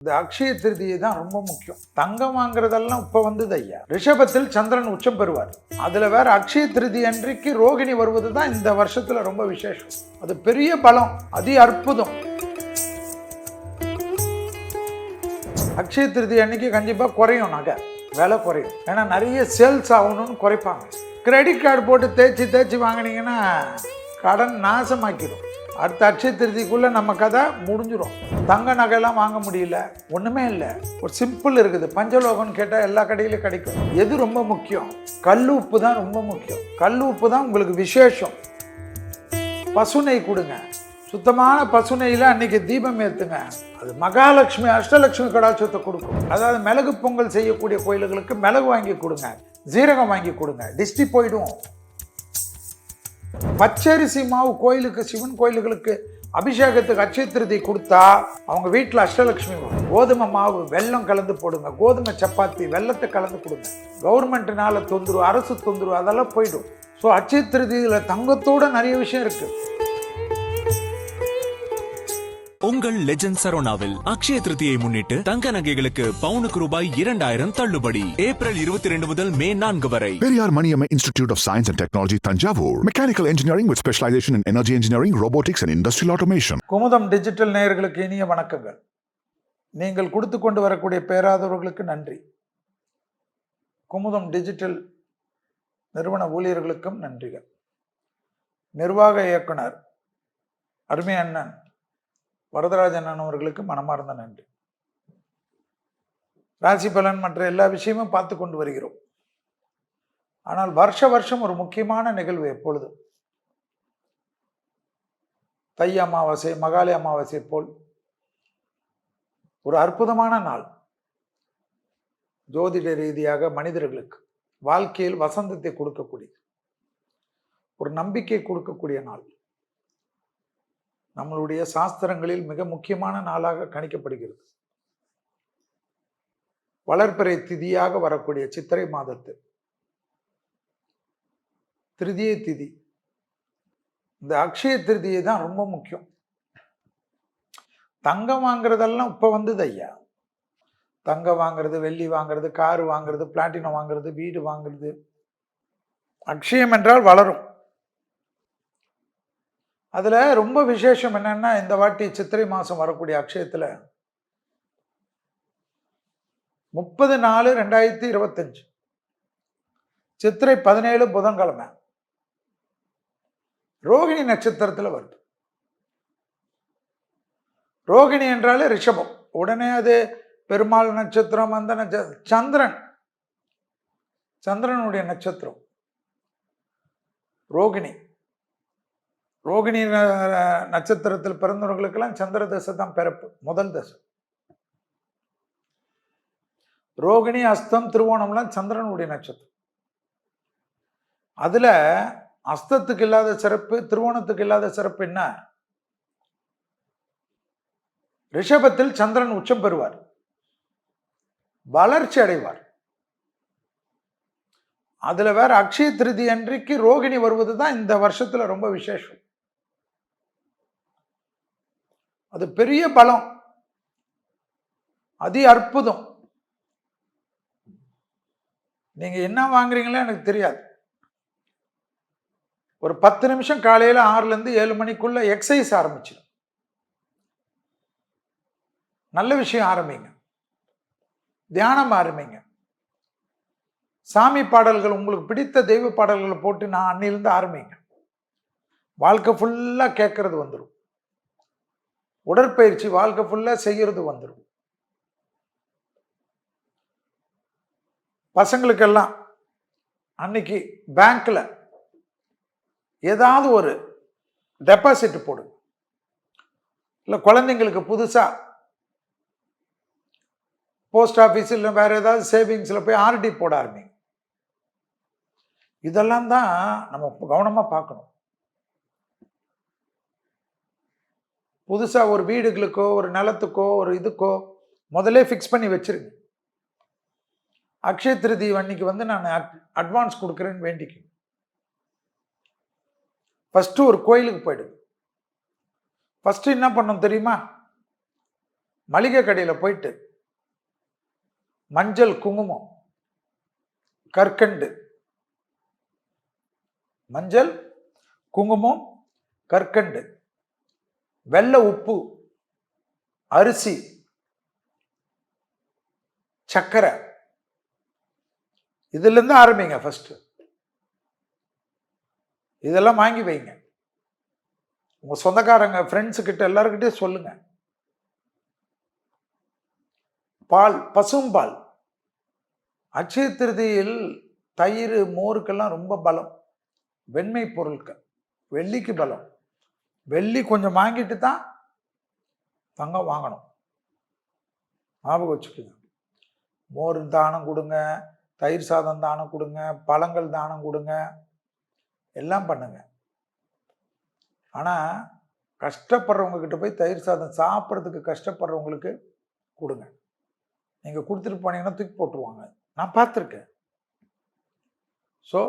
இந்த அக்ஷய திருதியை தான் ரொம்ப முக்கியம். தங்கம் வாங்குறதெல்லாம் இப்ப வந்தது ஐயா. ரிஷபத்தில் சந்திரன் உச்சம் பெறுவார். அதுல வேற அக்ஷய திருதி அன்றைக்கு ரோகிணி வருவது தான் இந்த வருஷத்துல ரொம்ப விசேஷம். அது பெரிய பலம், அதி அற்புதம். அக்ஷய திருதி அன்னைக்கு கண்டிப்பா குறையும், நகை விலை குறையும். ஏன்னா நிறைய சேல்ஸ் ஆகணும்னு குறைப்பாங்க. கிரெடிட் கார்டு போட்டு தேய்ச்சி வாங்கினீங்கன்னா கடன் நாசமாக்கிடும். அடுத்த அக்ஷய திருதிக்குள்ளே நம்ம கதை முடிஞ்சிடும். தங்க நகையெல்லாம் வாங்க முடியல, ஒன்றுமே இல்லை. ஒரு சிம்பிள் இருக்குது, பஞ்சலோகம்னு கேட்டால் எல்லா கடையிலும் கிடைக்கும். எது ரொம்ப முக்கியம்? கல் உப்பு தான் ரொம்ப முக்கியம். கல் உப்பு தான் உங்களுக்கு விசேஷம். பசுனை கொடுங்க, சுத்தமான பசுனையில் அன்னைக்கு தீபம் ஏற்றுங்க. அது மகாலட்சுமி அஷ்டலட்சுமி கடாட்சத்தை கொடுக்கும். அதாவது மிளகு பொங்கல் செய்யக்கூடிய கோயில்களுக்கு மிளகு வாங்கி கொடுங்க, ஜீரகம் வாங்கி கொடுங்க, டிஸ்டி போயிடும். பச்சரிசி மாவு கோயிலுக்கு, சிவன் கோயில்களுக்கு அபிஷேகத்துக்கு அட்சய திருதி கொடுத்தா அவங்க வீட்டில் அஷ்டலட்சுமி வரும். கோதுமை மாவு வெல்லம் கலந்து போடுங்க, கோதுமை சப்பாத்தி வெல்லத்தை கலந்து கொடுங்க. கவர்மெண்ட்னால தொந்தரவு, அரசு தொந்தரவு அதெல்லாம் போயிடும். ஸோ அட்சய திருதியில் தங்கத்தோட நிறைய விஷயம் இருக்கு. உங்கள் லெஜண்ட் சரோனாவில் அக்ஷய திருதியை முன்னிட்டு தங்க நகைகளுக்கு பவுனுக்கு ரூபாய் 2000 தள்ளுபடி. ஏப்ரல் 22 முதல் மே 4 வரை. Periyar Maniamma Institute of Science and Technology, Tanjavur. Mechanical engineering with specialization in energy engineering, robotics and industrial automation. Kumudam digital நேயர்களுக்கு இனிய வணக்கங்கள். நீங்கள் கொடுத்து கொண்டு வரக்கூடிய பேராதவர்களுக்கு நன்றி. குமுதம் டிஜிட்டல் நிறுவன ஊழியர்களுக்கும் நன்றிகள். நிர்வாக இயக்குனர் அருமை அண்ணன் வரதராஜன் அவர்களுக்கு மனமார்ந்த நன்றி. ராசி பலன் மற்ற எல்லா விஷயமும் பார்த்து கொண்டு வருகிறோம். ஆனால் வருஷம் ஒரு முக்கியமான நிகழ்வு எப்பொழுதும் தை அமாவாசை, மகாலய அமாவாசை போல் ஒரு அற்புதமான நாள். ஜோதிட ரீதியாக மனிதர்களுக்கு வாழ்க்கையில் வசந்தத்தை கொடுக்கக்கூடிய, ஒரு நம்பிக்கை கொடுக்கக்கூடிய நாள். நம்மளுடைய சாஸ்திரங்களில் மிக முக்கியமான நாளாக கணிக்கப்படுகிறது. வளர்பிறை திதியாக வரக்கூடிய சித்திரை மாதத்து திருதியை திதி, இந்த அக்ஷய திருதியை தான் ரொம்ப முக்கியம். தங்கம் வாங்குறதெல்லாம் இப்ப வந்தது ஐயா. தங்கம் வாங்குறது, வெள்ளி வாங்குறது, காரு வாங்குறது, பிளாட்டினம் வாங்குறது, வீடு வாங்குறது. அக்ஷயம் என்றால் வளரும். அதுல ரொம்ப விசேஷம் என்னன்னா, இந்த வாட்டி சித்திரை மாசம் வரக்கூடிய அக்ஷயத்துல 30/4/2025 சித்திரை 17 புதன்கிழமை ரோகிணி நட்சத்திரத்துல வருது. ரோகிணி என்றாலே ரிஷபம். உடனே அது பெருமாள் நட்சத்திரம், அந்த நட்சத்திரம் சந்திரனுடைய நட்சத்திரம் ரோகிணி. ரோகிணி நட்சத்திரத்தில் பிறந்தவர்களுக்கெல்லாம் சந்திர தசை தான் பிறப்பு, முதல் தசை. ரோகிணி, அஸ்தம், திருவோணம்லாம் சந்திரனுடைய நட்சத்திரம். அதுல அஸ்தத்துக்கு இல்லாத சிறப்பு, திருவோணத்துக்கு இல்லாத சிறப்பு என்ன? ரிஷபத்தில் சந்திரன் உச்சம் பெறுவார், வளர்ச்சி அடைவார். அதுல வேற அக்ஷய திருதி அன்றைக்கு ரோகிணி வருவது தான் இந்த வருஷத்துல ரொம்ப விசேஷம். அது பெரிய பலம், அதி அற்புதம். நீங்க என்ன வாங்குறீங்களோ எனக்கு தெரியாது. ஒரு 10 நிமிஷம் காலையில 6லேருந்து 7 மணிக்குள்ள எக்ஸசைஸ் ஆரம்பிச்சிடும். நல்ல விஷயம் ஆரம்பிங்க, தியானம் ஆரம்பிங்க. சாமி பாடல்கள், உங்களுக்கு பிடித்த தெய்வ பாடல்களை போட்டு நான் அன்னிலிருந்து ஆரம்பிங்க. வாழ்க்கை ஃபுல்லா கேட்கறது வந்துடும். உடற்பயிற்சி வாழ்க்கை ஃபுல்லா செய்யறது வந்துடும். பசங்களுக்கெல்லாம் அன்னைக்கு பேங்க்ல ஏதாவது ஒரு டெபாசிட் போடுங்க. இல்லை குழந்தைங்களுக்கு புதுசா போஸ்ட் ஆஃபீஸ் இல்லை வேற ஏதாவது சேவிங்ஸ்ல போய் ஆர்டி போட ஆரம்பிங்க. இதெல்லாம் தான் நம்ம கவனமா பார்க்கணும். புதுசா ஒரு வீடுகளுக்கோ, ஒரு நிலத்துக்கோ, ஒரு இதுக்கோ முதல்ல ஃபிக்ஸ் பண்ணி வச்சிருங்க. அக்ஷய திருதி அன்னைக்கு வந்து நான் அட்வான்ஸ் கொடுக்குறேன்னு வேண்டிக்கு. ஃபர்ஸ்ட் ஒரு கோயிலுக்கு போயிடுங்க. ஃபர்ஸ்ட் என்ன பண்ணணும் தெரியுமா? மளிகை கடையில் போயிட்டு மஞ்சள், குங்குமம், கற்கண்டு, மஞ்சள், குங்குமம், கற்கண்டு, வெள்ளை உப்பு, அரிசி, சர்க்கரை, இதிலிருந்து ஆரம்பிங்க. ஃபர்ஸ்ட் இதெல்லாம் வாங்கி வைங்க. உங்க சொந்தக்காரங்க, ஃப்ரெண்ட்ஸு கிட்ட எல்லாருக்கிட்டே சொல்லுங்க. பால், பசும்பால். அட்சய திருதியில் தயிர், மோருக்கெல்லாம் ரொம்ப பலம். வெண்மை பொருட்கள், வெள்ளிக்கு பலம். வெள்ளி கொஞ்சம் வாங்கிட்டு தான் தங்கம் வாங்கணும். ஞாபகம் வச்சுக்கோங்க. மோர் தானம் கொடுங்க, தயிர் சாதம் தானம் கொடுங்க, பழங்கள் தானம் கொடுங்க, எல்லாம் பண்ணுங்க. ஆனால் கஷ்டப்படுறவங்க கிட்ட போய் தயிர் சாதம் சாப்பிட்றதுக்கு கஷ்டப்படுறவங்களுக்கு கொடுங்க. நீங்கள் கொடுத்துட்டு போனீங்கன்னா தூக்கி போட்டுருவாங்க, நான் பார்த்துருக்கேன். ஸோ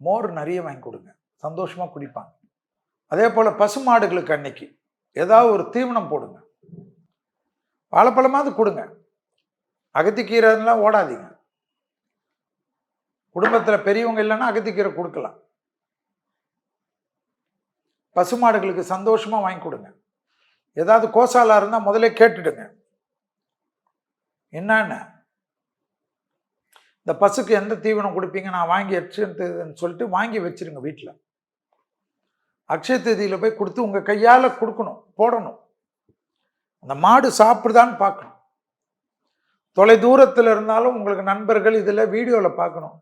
மோர் நிறைய வாங்கி கொடுங்க, சந்தோஷமாக குடிப்பாங்க. அதே போல் பசுமாடுகளுக்கு அன்னைக்கு ஏதாவது ஒரு தீவனம் போடுங்க. வாழைப்பழமாவது கொடுங்க. அகத்திக்கீரைலாம் ஓடாதீங்க. குடும்பத்தில் பெரியவங்க இல்லைன்னா அகத்திக்கீரை கொடுக்கலாம். பசுமாடுகளுக்கு சந்தோஷமா வாங்கி கொடுங்க. ஏதாவது கோசாலா இருந்தால் முதல்ல கேட்டுடுங்க, என்னன்னு இந்த பசுக்கு எந்த தீவனம் கொடுப்பீங்க, நான் வாங்கி வச்சுன்னு சொல்லிட்டு வாங்கி வச்சிருங்க வீட்டில். அக்ஷய தேதியில் போய் கொடுத்து உங்கள் கையால் கொடுக்கணும், போடணும். அந்த மாடு சாப்பிடுதான்னு பார்க்கணும். தொலை தூரத்தில் இருந்தாலும் உங்களுக்கு நண்பர்கள் இதில் வீடியோவில் பார்க்கணும்.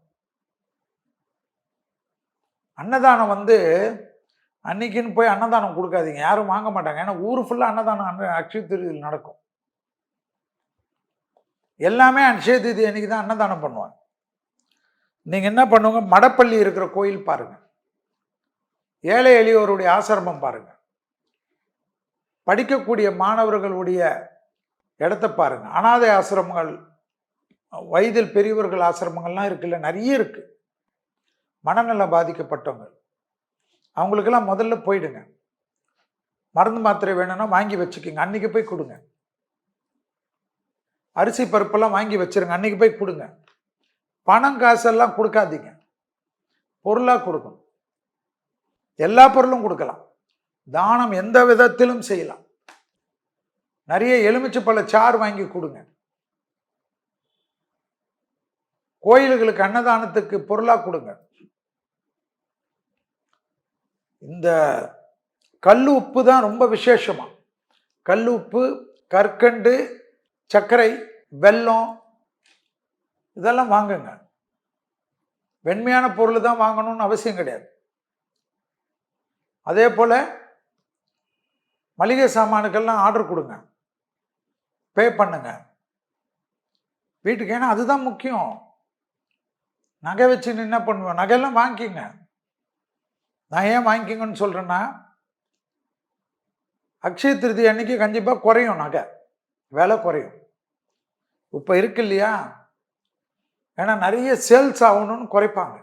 அன்னதானம் அன்னைக்குன்னு போய் அன்னதானம் கொடுக்காதீங்க, யாரும் வாங்க மாட்டாங்க. ஏன்னா ஊர் ஃபுல்லாக அன்னதானம் அக்ஷய திருதியில் நடக்கும். எல்லாமே அக்ஷய திருதி அன்னைக்கு தான் அன்னதானம் பண்ணுவாங்க. நீங்கள் என்ன பண்ணுவாங்க, மடப்பள்ளி இருக்கிற கோயில் பாருங்க, ஏழை எளியோருடைய ஆசிரமம் பாருங்க, படிக்கக்கூடிய மாணவர்களுடைய இடத்த பாருங்க, அனாதை ஆசிரமங்கள், வயதில் பெரியவர்கள் ஆசிரமங்கள்லாம் இருக்குல்ல, நிறைய இருக்கு. மனநல பாதிக்கப்பட்டவங்க அவங்களுக்கெல்லாம் முதல்ல போயிடுங்க. மருந்து மாத்திரை வேணும்னா வாங்கி வச்சுக்கோங்க, அன்னைக்கு போய் கொடுங்க. அரிசி பருப்பெல்லாம் வாங்கி வச்சிருங்க, அன்னைக்கு போய் கொடுங்க. பணம் காசெல்லாம் கொடுக்காதீங்க, பொருளாக கொடுக்கணும். எல்லா பொருளும் கொடுக்கலாம். தானம் எந்த விதத்திலும் செய்யலாம். நிறைய எலுமிச்சை பழ சாறு வாங்கி கொடுங்க. கோயில்களுக்கு அன்னதானத்துக்கு பொருளாக கொடுங்க. இந்த கல் உப்பு தான் ரொம்ப விசேஷமா. கல் உப்பு, கற்கண்டு, சர்க்கரை, வெல்லம் இதெல்லாம் வாங்குங்க. வெண்மையான பொருள் தான் வாங்கணும்னு அவசியம் கிடையாது. அதே போல் மளிகை சாமானுக்கெல்லாம் ஆர்டர் கொடுங்க, பே பண்ணுங்க வீட்டுக்கு. ஏன்னா அதுதான் முக்கியம். நகை வச்சு என்ன பண்ணுவேன், நகையெல்லாம் வாங்கிக்கிங்க. நான் ஏன் வாங்கிக்கிங்கன்னு சொல்கிறேன்னா, அக்ஷய திருதி அன்னைக்கு கண்டிப்பாக குறையும், நகை விலை குறையும். இப்போ இருக்கு இல்லையா, ஏன்னா நிறைய சேல்ஸ் ஆகணும்னு குறைப்பாங்க.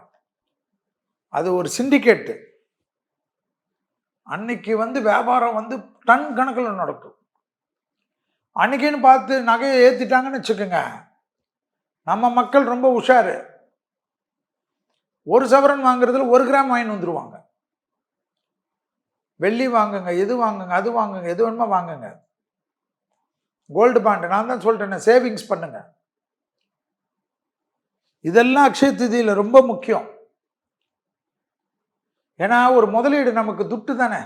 அது ஒரு சிண்டிகேட்டு. அன்னைக்கு வியாபாரம் டன் கணக்கில் நடக்கும். அன்னைக்குன்னு பார்த்து நகையை ஏற்றிட்டாங்கன்னு வச்சுக்கோங்க, நம்ம மக்கள் ரொம்ப உஷாரு. ஒரு சவரன் வாங்குறதுல 1 கிராம் வாங்கிட்டு வந்துருவாங்க. வெள்ளி வாங்குங்க, இது வாங்குங்க, அது வாங்குங்க, எது வேணுமா வாங்குங்க. கோல்டு பாண்டு, நான் தான் சொல்லிட்டேன், சேவிங்ஸ் பண்ணுங்க. இதெல்லாம் அக்ஷய திதியில் ரொம்ப முக்கியம். ஏன்னா ஒரு முதலீடு நமக்கு துட்டு தானே.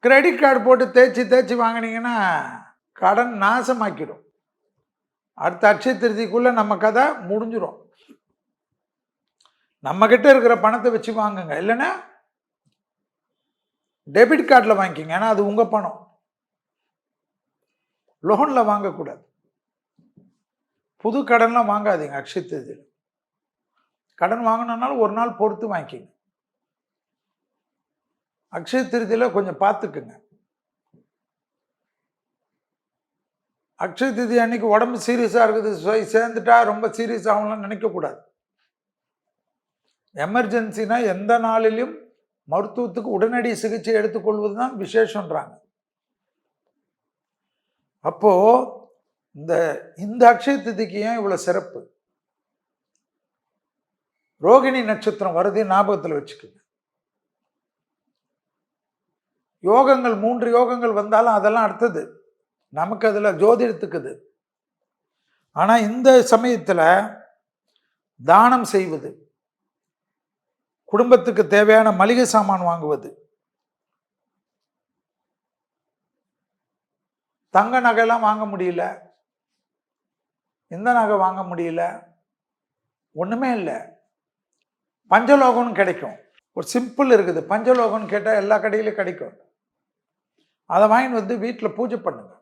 கிரெடிட் கார்டு போட்டு தேய்ச்சி வாங்கினீங்கன்னா கடன் நாசமாக்கிடும். அடுத்த அக்ஷய திருதிக்குள்ள நம்ம கதை முடிஞ்சிடும். நம்ம கிட்ட இருக்கிற பணத்தை வச்சு வாங்குங்க, இல்லைன்னா டெபிட் கார்டில் வாங்கிக்கிங்க. ஏன்னா அது உங்க பணம், லோன்ல வாங்கக்கூடாது. புது கடன்லாம் வாங்காதீங்க அக்ஷய திருதியில். கடன் வாங்கினாலும் ஒரு நாள் பொறுத்து வாங்கிக்கிங்க. அக்ஷய திருதியில் கொஞ்சம் பார்த்துக்குங்க. அக்ஷய திருதி அன்னைக்கு உடம்பு சீரியஸாக இருக்குது, சேர்ந்துட்டா ரொம்ப சீரியஸ் ஆகணும்னு நினைக்கக்கூடாது. எமர்ஜென்சினா எந்த நாளிலும் மருத்துவத்துக்கு உடனடி சிகிச்சை எடுத்துக்கொள்வது தான் விசேஷன்றாங்க. அப்போ இந்த இந்த அக்ஷய திதிக்கு ஏன் இவ்வளவு சிறப்பு? ரோகிணி நட்சத்திரம் வருது, ஞாபகத்தில் வச்சுக்கோங்க. யோகங்கள் 3 யோகங்கள் வந்தாலும் அதெல்லாம் அடுத்தது, நமக்கு அதுல ஜோதிடத்துக்குது. ஆனா இந்த சமயத்துல தானம் செய்வது, குடும்பத்துக்கு தேவையான மளிகை சாமான் வாங்குவது, தங்க நகைலாம் வாங்க முடியல, இந்த நகை வாங்க முடியல, ஒண்ணுமே இல்லை, பஞ்சலோகம்னு கிடைக்கும். ஒரு சிம்பிள் இருக்குது, பஞ்சலோகம்னு கேட்டால் எல்லா கடையிலும் கிடைக்கும். அதை வாங்கிட்டு வந்து வீட்டில் பூஜை பண்ணுங்க.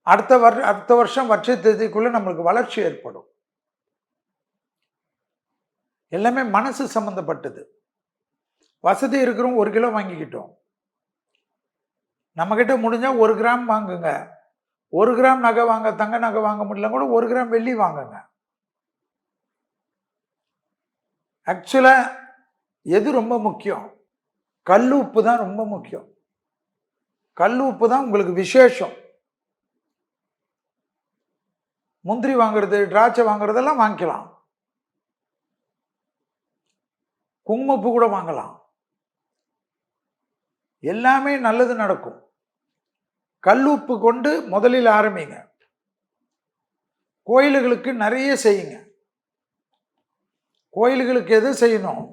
அடுத்த வருஷம் வருஷ தேதிக்குள்ள நம்மளுக்கு வளர்ச்சி ஏற்படும். எல்லாமே மனசு சம்பந்தப்பட்டது. வசதி இருக்கிறோம் 1 கிலோ வாங்கிக்கிட்டோம். நம்ம கிட்ட முடிஞ்சா 1 கிராம் வாங்குங்க. 1 கிராம் நகை வாங்க, தங்க நகை வாங்க முடியல கூட 1 கிராம் வெள்ளி வாங்குங்க. ஆக்சுவலா எது ரொம்ப முக்கியம்? கல் உப்பு தான் ரொம்ப முக்கியம். கல் உப்பு தான் உங்களுக்கு விசேஷம். முந்திரி வாங்குறது, திராட்சை வாங்குறதெல்லாம் வாங்கிக்கலாம். குங்குமப்பூ கூட வாங்கலாம். எல்லாமே நல்லது நடக்கும். கல் உப்பு கொண்டு முதலில் ஆரம்பிங்க. கோயில்களுக்கு நிறைய செய்யுங்க. கோயில்களுக்கு எது செய்யணும்?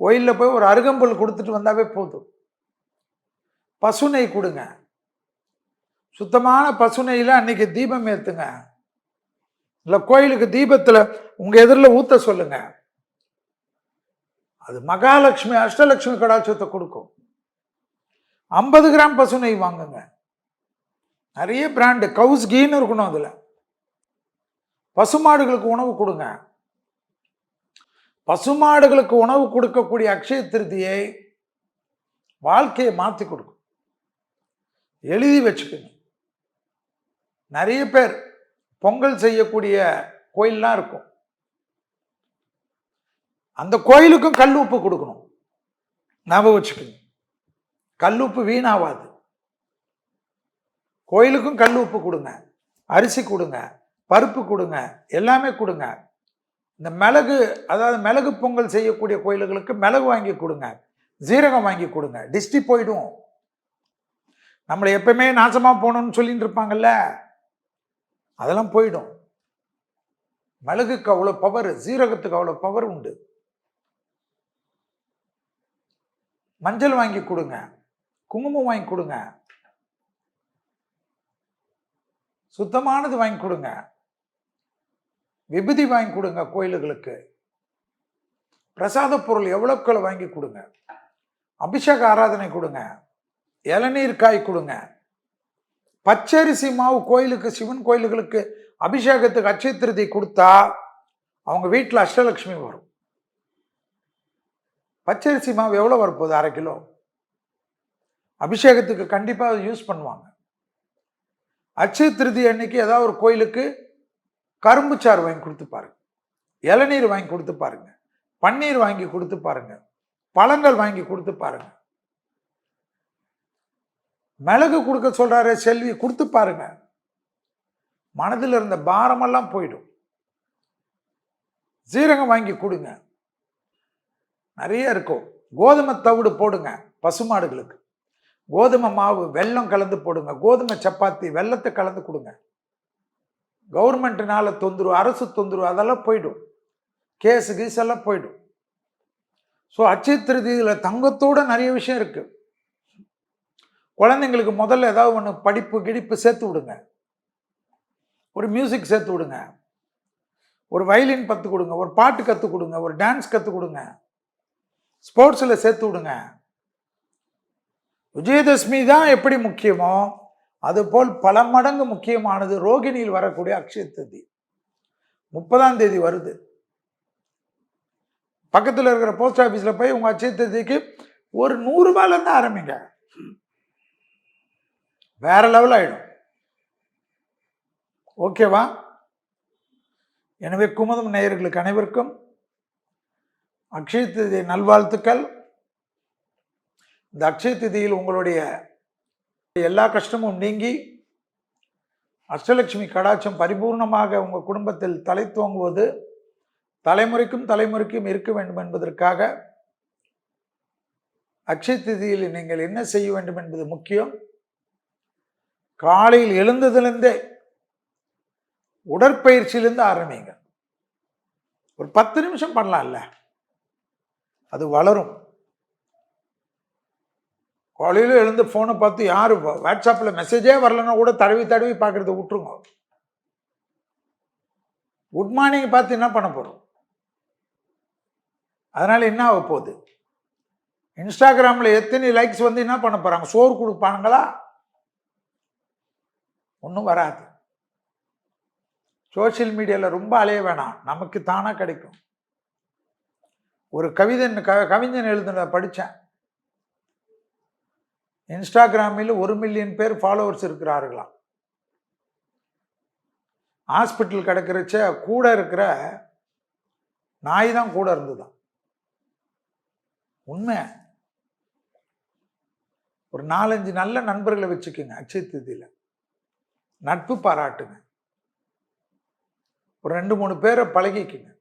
கோயிலில் போய் ஒரு அருகம்புல் கொடுத்துட்டு வந்தாவே போதும். பசுனை கொடுங்க. சுத்தமான பசுனையில் அன்னைக்கு தீபம் ஏற்றுங்க. இல்லை கோயிலுக்கு தீபத்தில் உங்கள் எதிரில் ஊற்ற சொல்லுங்க. அது மகாலட்சுமி அஷ்டலட்சுமி கடாட்சத்தை கொடுக்கும். 50 கிராம் பசுனை வாங்குங்க. நிறைய பிராண்டு, கவுஸ் கீன்னு இருக்கணும். அதில் பசுமாடுகளுக்கு உணவு கொடுங்க. பசுமாடுகளுக்கு உணவு கொடுக்கக்கூடிய அக்ஷய திருதியை வாழ்க்கையை மாற்றி கொடுக்கும். எழுதி வச்சுக்கோங்க. நிறைய பேர் பொங்கல் செய்யக்கூடிய கோயில்லாம் இருக்கும். அந்த கோயிலுக்கும் கல் உப்பு கொடுக்கணும். ஞாபகம் வச்சுக்கோங்க. கல் உப்பு வீணாவாது. கோயிலுக்கும் கல் உப்பு கொடுங்க, அரிசி கொடுங்க, பருப்பு கொடுங்க, எல்லாமே கொடுங்க. இந்த மிளகு, அதாவது மிளகு பொங்கல் செய்யக்கூடிய கோயில்களுக்கு மிளகு வாங்கி கொடுங்க, ஜீரகம் வாங்கி கொடுங்க. டிஸ்டி போயிடும். நம்மளை எப்பவுமே நாசமா போகணும்னு சொல்லிட்டு இருப்பாங்கல்ல, அதெல்லாம் போயிடும். மிளகுக்கு அவ்வளோ பவர், ஜீரகத்துக்கு அவ்வளோ பவர் உண்டு. மஞ்சள் வாங்கி கொடுங்க, குங்குமம் வாங்கி கொடுங்க, சுத்தமானது வாங்கி கொடுங்க, விபூதி வாங்கி கொடுங்க. கோயில்களுக்கு பிரசாத பொருள் எவ்வளவுக்களை வாங்கி கொடுங்க. அபிஷேக ஆராதனை கொடுங்க, இளநீர் காய் கொடுங்க. பச்சரிசி மாவு கோயிலுக்கு, சிவன் கோயில்களுக்கு அபிஷேகத்துக்கு அட்சய திருதி கொடுத்தா அவங்க வீட்டில் அஷ்டலட்சுமி வரும். பச்சரிசி மாவு எவ்வளோ வரப்போகுது? 1/2 கிலோ. அபிஷேகத்துக்கு கண்டிப்பாக யூஸ் பண்ணுவாங்க. அட்சய திருதி அன்னைக்கு ஏதாவது ஒரு கோயிலுக்கு கரும்பு சாறு வாங்கி கொடுத்து பாருங்க, இளநீர் வாங்கி கொடுத்து பாருங்க, பன்னீர் வாங்கி கொடுத்து பாருங்க, பழங்கள் வாங்கி கொடுத்து பாருங்க. மிளகு கொடுக்க சொல்றாரு செல்வி, கொடுத்து பாருங்க. மனதில் இருந்த பாரமெல்லாம் போயிடும். சீரகம் வாங்கி கொடுங்க, நிறைய இருக்கும். கோதுமை தவிடு போடுங்க பசுமாடுகளுக்கு. கோதுமை மாவு வெல்லம் கலந்து போடுங்க. கோதுமை சப்பாத்தி வெல்லத்தை கலந்து கொடுங்க. கவர்மெண்ட்னால தொந்தரவு, அரசு தொந்தரவு அதெல்லாம் போயிடும். கேஸு கீஸ் எல்லாம் போயிடும். ஸோ அட்சய திருதியில் தங்கத்தோட நிறைய விஷயம் இருக்கு. குழந்தைங்களுக்கு முதல்ல ஏதாவது ஒன்று படிப்பு கிடிப்பு சேர்த்து விடுங்க. ஒரு மியூசிக் சேர்த்து விடுங்க, ஒரு வயலின் கற்றுக் கொடுங்க, ஒரு பாட்டு கற்றுக் கொடுங்க, ஒரு டான்ஸ் கற்றுக் கொடுங்க, ஸ்போர்ட்ஸில் சேர்த்து விடுங்க. விஜயதசமி தான் எப்படி முக்கியமோ அதுபோல் பல மடங்கு முக்கியமானது ரோகிணியில் வரக்கூடிய அக்ஷய திருதி. 30ஆம் தேதி வருது. பக்கத்தில் இருக்கிற போஸ்ட் ஆஃபீஸில் போய் உங்கள் அட்சய திருதிக்கு ஒரு 100 ரூபாயிலேருந்து ஆரம்பிங்க. வேற லெவல் ஆயிடும். ஓகேவா? எனவே குமுதம் நேயர்களுக்கு அனைவருக்கும் அக்ஷய திருதி நல்வாழ்த்துக்கள். இந்த அக்ஷய திதியில் உங்களுடைய எல்லா கஷ்டமும் நீங்கி அஷ்டலட்சுமி கடாட்சம் பரிபூர்ணமாக உங்கள் குடும்பத்தில் தலை தோங்குவது தலைமுறைக்கும் தலைமுறைக்கும் இருக்க வேண்டும் என்பதற்காக அக்ஷய திதியில் நீங்கள் என்ன செய்ய வேண்டும் என்பது முக்கியம். காலையில் எழுந்ததிலிருந்தே உடற்பயிற்சியிலிருந்து ஆரம்பிங்க. ஒரு 10 நிமிஷம் பண்ணலாம்ல, அது வளரும். காலையில் எழுந்து ஃபோனை பார்த்து யார் வாட்ஸ்அப்பில் மெசேஜே வரலன்னா கூட தடவி பார்க்குறத விட்டுருங்க. குட் மார்னிங் பார்த்து என்ன பண்ண போகிறோம்? அதனால் என்ன ஆக போகுது? இன்ஸ்டாகிராமில் எத்தனை லைக்ஸ் வந்து என்ன பண்ண போகிறாங்க? சோறு கொடுப்பானுங்களா? ஒன்றும் வராது. சோஷியல் மீடியாவில் ரொம்ப அலைய வேணாம், நமக்கு தானாக கிடைக்கும். ஒரு கவிஞன் எழுதுனதை படித்தேன். இன்ஸ்டாகிராமில் 1 மில்லியன் பேர் ஃபாலோவர்ஸ் இருக்கிறார்களாம். ஹாஸ்பிட்டல் கிடக்கிறச்ச கூட இருக்கிற நாய் தான் கூட இருந்துதான். உண்மை. ஒரு 4-5 நல்ல நண்பர்களை வச்சுக்கோங்க. அட்சய திதியில் நட்பு பாராட்டுங்க. ஒரு 2-3 பேரை பழகிக்குங்க.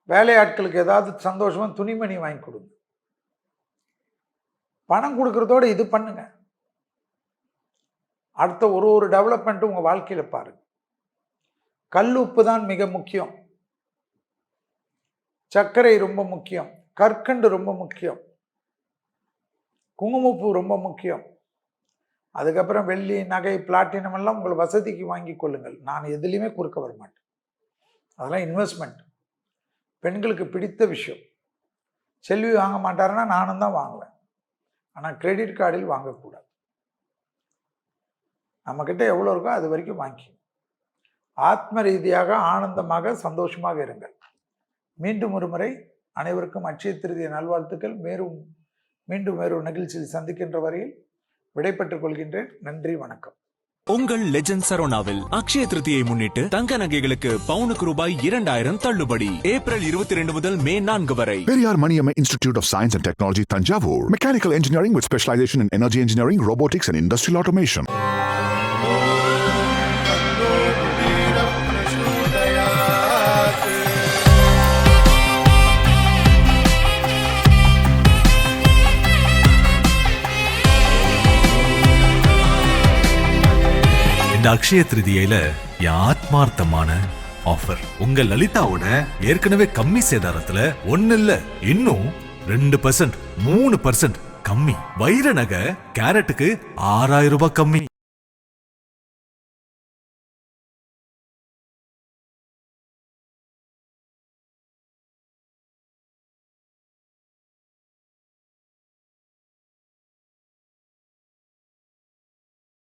வேலையாட்களுக்கு ஏதாவது சந்தோஷமா துணிமணி வாங்கி கொடுங்க. பணம் கொடுக்கறதோட இது பண்ணுங்க. அடுத்த ஒரு டெவலப்மெண்ட்டும் உங்க வாழ்க்கையில பாருங்க. கல் உப்பு தான் மிக முக்கியம். சர்க்கரை ரொம்ப முக்கியம். கற்கண்டு ரொம்ப முக்கியம். குங்குமப்பூ ரொம்ப முக்கியம். அதுக்கப்புறம் வெள்ளி, நகை, பிளாட்டினம் எல்லாம் உங்கள் வசதிக்கு வாங்கி கொள்ளுங்கள். நான் எதுலையுமே குறுக்க வர மாட்டேன். அதெல்லாம் இன்வெஸ்ட்மெண்ட். பெண்களுக்கு பிடித்த விஷயம். செல்வி வாங்க மாட்டாருன்னா நானும் தான் வாங்குவேன். ஆனால் கிரெடிட் கார்டில் வாங்கக்கூடாது. நம்மக்கிட்ட எவ்வளோ இருக்கோ அது வரைக்கும் வாங்கி ஆத்ம ரீதியாக ஆனந்தமாக சந்தோஷமாக இருங்கள். மீண்டும் ஒரு முறை அனைவருக்கும் அட்சய திருதிய நல்வாழ்த்துக்கள். மீண்டும் வேறு நிகழ்ச்சியில் சந்திக்கின்ற வரையில் விடைபெற்றுக் கொள்கின்றேன். நன்றி, வணக்கம். உங்கள் லெஜண்ட் சரோனாவில் அக்ஷய திருதியை முன்னிட்டு தங்க நகைகளுக்கு பவுனுக்கு ரூபாய் 2000 தள்ளுபடி. ஏப்ரல் 22 முதல் மே 4 வரை. Periyar Maniamma Institute of Science and Technology, Tanjavur. Mechanical engineering with specialization in energy engineering, robotics and industrial automation. Akshaya திருதியில என் ஆத்மார்த்தமான ஆஃபர். உங்க லலிதாவோட ஏற்கனவே கம்மி சேதாரத்துல 1 இல்ல இன்னும் 2%, 3% கம்மி. வைர நகை கேரட்டுக்கு 6000 ரூபாய் கம்மி.